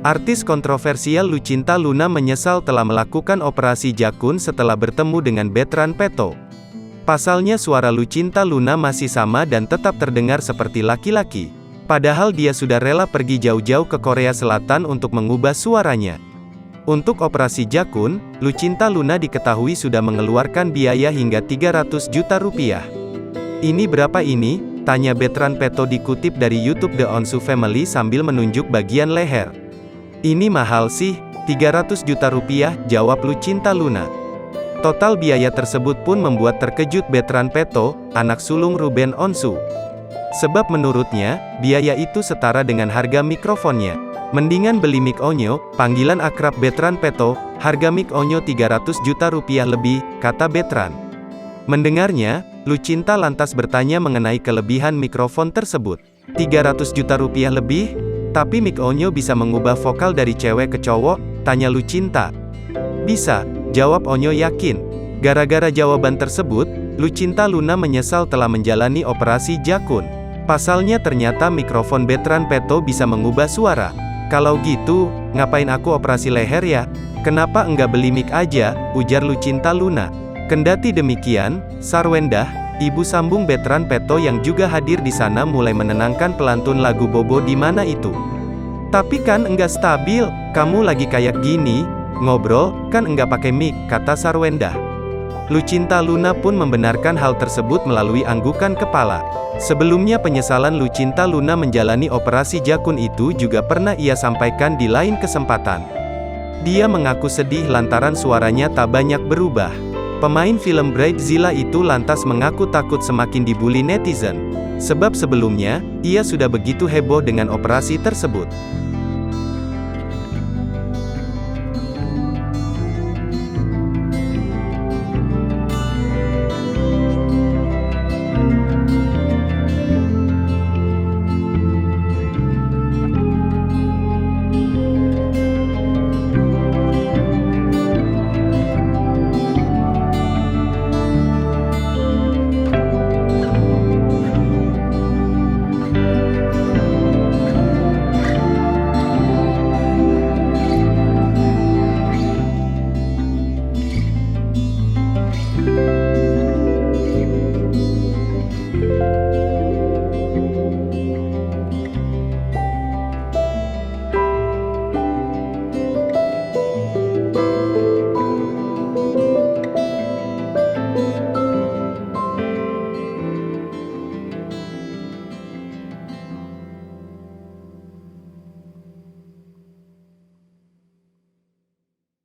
Artis kontroversial Lucinta Luna menyesal telah melakukan operasi jakun setelah bertemu dengan Bertrand Peto. Pasalnya suara Lucinta Luna masih sama dan tetap terdengar seperti laki-laki. Padahal dia sudah rela pergi jauh-jauh ke Korea Selatan untuk mengubah suaranya. Untuk operasi jakun, Lucinta Luna diketahui sudah mengeluarkan biaya hingga 300 juta rupiah. Ini berapa ini? Tanya Bertrand Peto dikutip dari YouTube The Onsu Family sambil menunjuk bagian leher. Ini mahal sih, 300 juta rupiah, jawab Lucinta Luna. Total biaya tersebut pun membuat terkejut Bertrand Peto, anak sulung Ruben Onsu. Sebab menurutnya, biaya itu setara dengan harga mikrofonnya. Mendingan beli mic Onyo, panggilan akrab Bertrand Peto, harga mic Onyo 300 juta rupiah lebih, kata Bertrand. Mendengarnya, Lucinta lantas bertanya mengenai kelebihan mikrofon tersebut. 300 juta rupiah lebih? Tapi mic Onyo bisa mengubah vokal dari cewek ke cowok? Tanya Lucinta. Bisa, jawab Onyo yakin. Gara-gara jawaban tersebut, Lucinta Luna menyesal telah menjalani operasi jakun. Pasalnya ternyata mikrofon Bertrand Peto bisa mengubah suara. Kalau gitu, ngapain aku operasi leher ya? Kenapa enggak beli mic aja? Ujar Lucinta Luna. Kendati demikian, Sarwendah, ibu sambung Bertrand Peto yang juga hadir di sana mulai menenangkan pelantun lagu Bobo di mana itu. Tapi kan enggak stabil, kamu lagi kayak gini, ngobrol, kan enggak pakai mic, kata Sarwendah. Lucinta Luna pun membenarkan hal tersebut melalui anggukan kepala. Sebelumnya penyesalan Lucinta Luna menjalani operasi jakun itu juga pernah ia sampaikan di lain kesempatan. Dia mengaku sedih lantaran suaranya tak banyak berubah. Pemain film Bridezilla itu lantas mengaku takut semakin dibully netizen. Sebab sebelumnya, ia sudah begitu heboh dengan operasi tersebut.